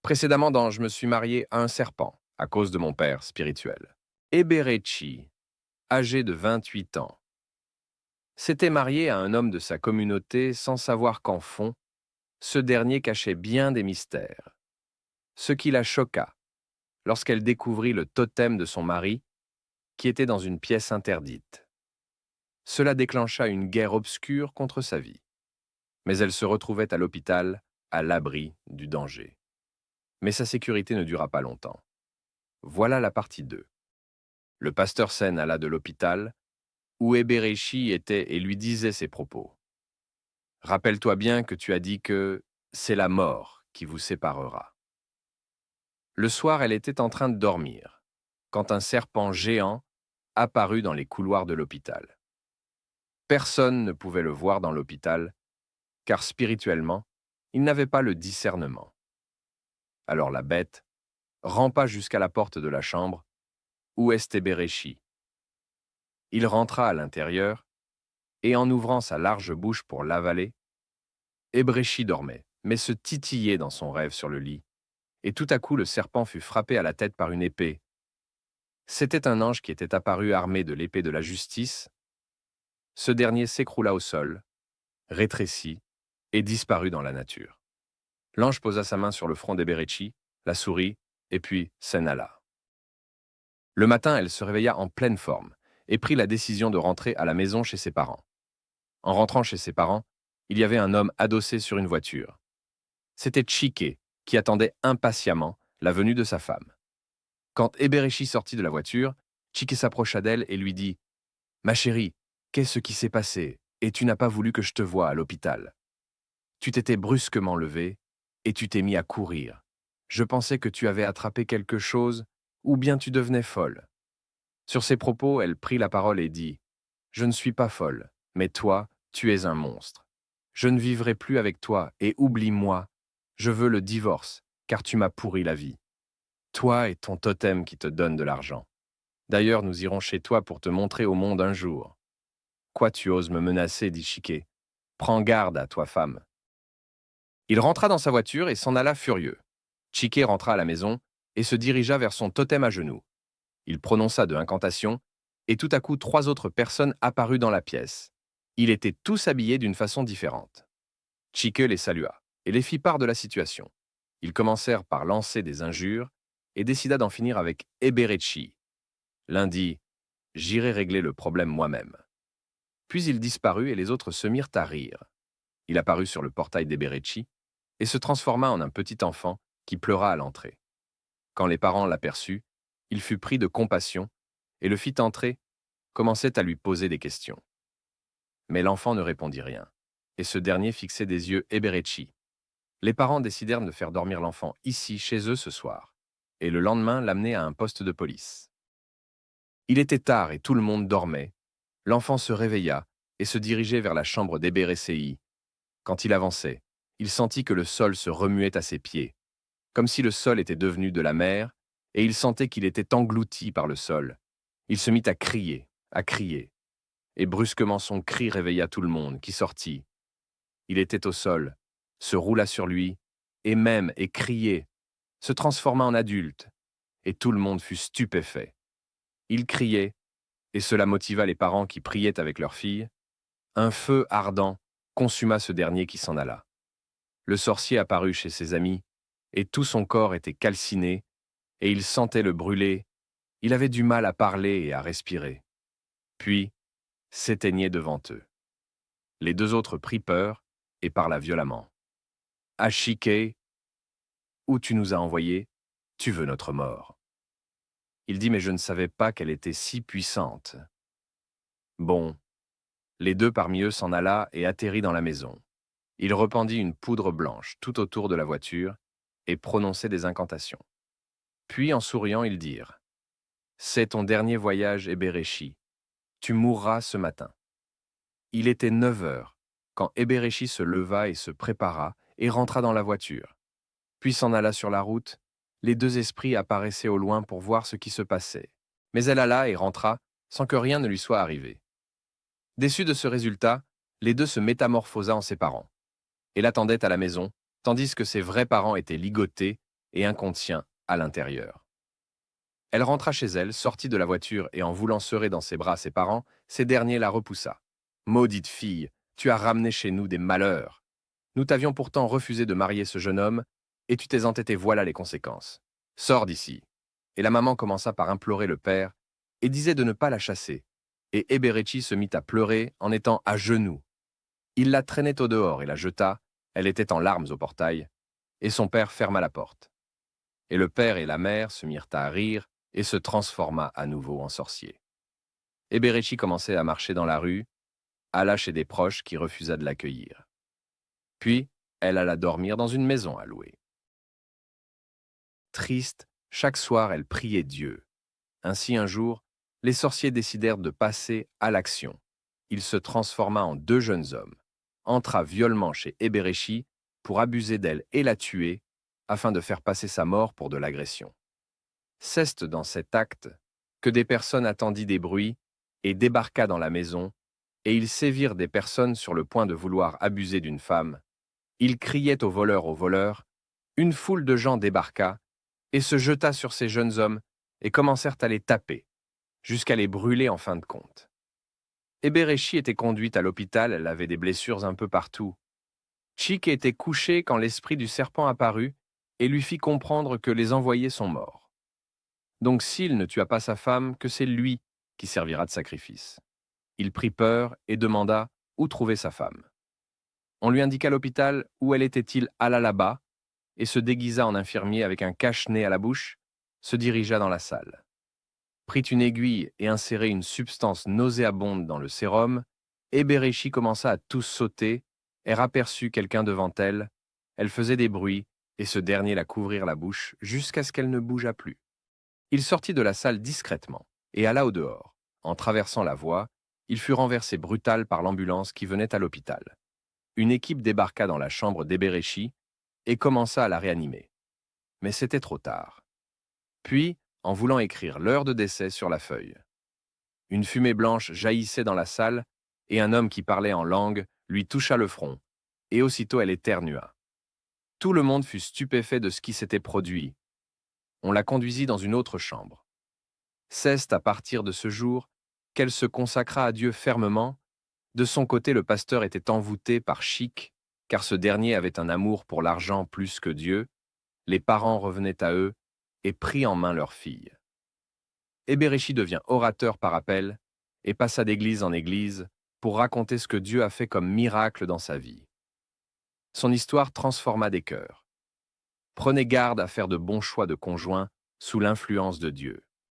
Précédemment dans Je me suis marié à un serpent, à cause de mon père spirituel. Eberechi, âgé de 28 ans, s'était marié à un homme de sa communauté sans savoir qu'en fond, ce dernier cachait bien des mystères. Ce qui la choqua lorsqu'elle découvrit le totem de son mari qui était dans une pièce interdite. Cela déclencha une guerre obscure contre sa vie. Mais elle se retrouvait à l'hôpital, à l'abri du danger. Mais sa sécurité ne dura pas longtemps. Voilà la partie 2. Le pasteur Sen alla de l'hôpital, où Eberechi était et lui disait ses propos. Rappelle-toi bien que tu as dit que c'est la mort qui vous séparera. Le soir, elle était en train de dormir, quand un serpent géant apparut dans les couloirs de l'hôpital. Personne ne pouvait le voir dans l'hôpital, car spirituellement, il n'avait pas le discernement. Alors la bête rampa jusqu'à la porte de la chambre où est Eberechi. Il rentra à l'intérieur, et en ouvrant sa large bouche pour l'avaler, Ebrechi dormait, mais se titillait dans son rêve sur le lit, et tout à coup le serpent fut frappé à la tête par une épée. C'était un ange qui était apparu armé de l'épée de la justice. Ce dernier s'écroula au sol, rétrécit, et disparut dans la nature. L'ange posa sa main sur le front d'Eberechi, la sourit, et puis s'en alla. Le matin, elle se réveilla en pleine forme, et prit la décision de rentrer à la maison chez ses parents. En rentrant chez ses parents, il y avait un homme adossé sur une voiture. C'était Chike, qui attendait impatiemment la venue de sa femme. Quand Eberechi sortit de la voiture, Chike s'approcha d'elle et lui dit « Ma chérie, qu'est-ce qui s'est passé et tu n'as pas voulu que je te voie à l'hôpital? Tu t'étais brusquement levé et tu t'es mis à courir. Je pensais que tu avais attrapé quelque chose ou bien tu devenais folle. » Sur ces propos, elle prit la parole et dit « Je ne suis pas folle, mais toi, tu es un monstre. Je ne vivrai plus avec toi et oublie-moi. Je veux le divorce, car tu m'as pourri la vie. Toi et ton totem qui te donne de l'argent. D'ailleurs, nous irons chez toi pour te montrer au monde un jour. Quoi, tu oses me menacer, dit Chiquet. Prends garde à toi, femme. Il rentra dans sa voiture et s'en alla furieux. Chiquet rentra à la maison et se dirigea vers son totem à genoux. Il prononça de incantations, et tout à coup 3 autres personnes apparurent dans la pièce. Ils étaient tous habillés d'une façon différente. Chike les salua et les fit part de la situation. Ils commencèrent par lancer des injures et décida d'en finir avec Eberechi. L'un dit « J'irai régler le problème moi-même ». Puis il disparut et les autres se mirent à rire. Il apparut sur le portail d'Eberechi et se transforma en un petit enfant qui pleura à l'entrée. Quand les parents l'aperçurent, il fut pris de compassion et le fit entrer, commençait à lui poser des questions. Mais l'enfant ne répondit rien, et ce dernier fixait des yeux Eberechi. Les parents décidèrent de faire dormir l'enfant ici, chez eux, ce soir, et le lendemain l'amener à un poste de police. Il était tard et tout le monde dormait. L'enfant se réveilla et se dirigeait vers la chambre d'Eberechi. Quand il avançait, il sentit que le sol se remuait à ses pieds, comme si le sol était devenu de la mer, et il sentait qu'il était englouti par le sol. Il se mit à crier, et brusquement son cri réveilla tout le monde, qui sortit. Il était au sol, se roula sur lui, et criait, se transforma en adulte, et tout le monde fut stupéfait. Il criait, et cela motiva les parents qui priaient avec leur fille. Un feu ardent consuma ce dernier qui s'en alla. Le sorcier apparut chez ses amis, et tout son corps était calciné, et il sentait le brûler. Il avait du mal à parler et à respirer. Puis, s'éteignait devant eux. Les 2 autres prirent peur et parla violemment. « Ashike, où tu nous as envoyés? Tu veux notre mort. » Il dit « Mais je ne savais pas qu'elle était si puissante. » Bon, les 2 parmi eux s'en alla et atterrit dans la maison. Il rependit une poudre blanche tout autour de la voiture et prononçait des incantations. Puis, en souriant, ils dirent « C'est ton dernier voyage, Eberechi. Tu mourras ce matin. » Il était 9 heures quand Eberechi se leva et se prépara et rentra dans la voiture. Puis s'en alla sur la route. Les 2 esprits apparaissaient au loin pour voir ce qui se passait. Mais elle alla et rentra sans que rien ne lui soit arrivé. Déçue de ce résultat, les 2 se métamorphosa en ses parents. Elle attendait à la maison, tandis que ses vrais parents étaient ligotés et inconscient à l'intérieur. Elle rentra chez elle, sortit de la voiture et en voulant serrer dans ses bras ses parents, ces derniers la repoussa. « Maudite fille, tu as ramené chez nous des malheurs. Nous t'avions pourtant refusé de marier ce jeune homme, et tu t'es entêté, voilà les conséquences. Sors d'ici. » Et la maman commença par implorer le père, et disait de ne pas la chasser. Et Eberechi se mit à pleurer en étant à genoux. Il la traînait au dehors et la jeta, elle était en larmes au portail, et son père ferma la porte. Et le père et la mère se mirent à rire, et se transforma à nouveau en sorcier. Eberechi commençait à marcher dans la rue, alla chez des proches qui refusa de l'accueillir. Puis, elle alla dormir dans une maison à louer. Triste, chaque soir elle priait Dieu. Ainsi un jour, les sorciers décidèrent de passer à l'action. Il se transforma en 2 jeunes hommes, entra violemment chez Eberechi pour abuser d'elle et la tuer, afin de faire passer sa mort pour de l'agression. C'est dans cet acte que des personnes attendirent des bruits et débarqua dans la maison, et ils sévirent des personnes sur le point de vouloir abuser d'une femme. Ils criaient aux voleurs. Une foule de gens débarqua et se jeta sur ces jeunes hommes et commencèrent à les taper, jusqu'à les brûler en fin de compte. Eberechi était conduite à l'hôpital, elle avait des blessures un peu partout. Chik était couché quand l'esprit du serpent apparut et lui fit comprendre que les envoyés sont morts. Donc s'il ne tua pas sa femme, que c'est lui qui servira de sacrifice. Il prit peur et demanda où trouver sa femme. On lui indiqua l'hôpital où elle était-il, alla là-bas, et se déguisa en infirmier avec un cache-nez à la bouche, se dirigea dans la salle. Prit une aiguille et insérait une substance nauséabonde dans le sérum, et Berechi commença à tous sauter, elle aperçut quelqu'un devant elle, elle faisait des bruits, et ce dernier la couvrir la bouche jusqu'à ce qu'elle ne bougeât plus. Il sortit de la salle discrètement, et alla au dehors. En traversant la voie, il fut renversé brutal par l'ambulance qui venait à l'hôpital. Une équipe débarqua dans la chambre d'Eberechi et commença à la réanimer. Mais c'était trop tard. Puis, en voulant écrire l'heure de décès sur la feuille, une fumée blanche jaillissait dans la salle et un homme qui parlait en langue lui toucha le front, et aussitôt elle éternua. Tout le monde fut stupéfait de ce qui s'était produit. On la conduisit dans une autre chambre. C'est à partir de ce jour qu'elle se consacra à Dieu fermement. De son côté, le pasteur était envoûté par Chik, car ce dernier avait un amour pour l'argent plus que Dieu. Les parents revenaient à eux et prit en main leur fille. Eberechi devient orateur par appel et passa d'église en église pour raconter ce que Dieu a fait comme miracle dans sa vie. Son histoire transforma des cœurs. Prenez garde à faire de bons choix de conjoint sous l'influence de Dieu.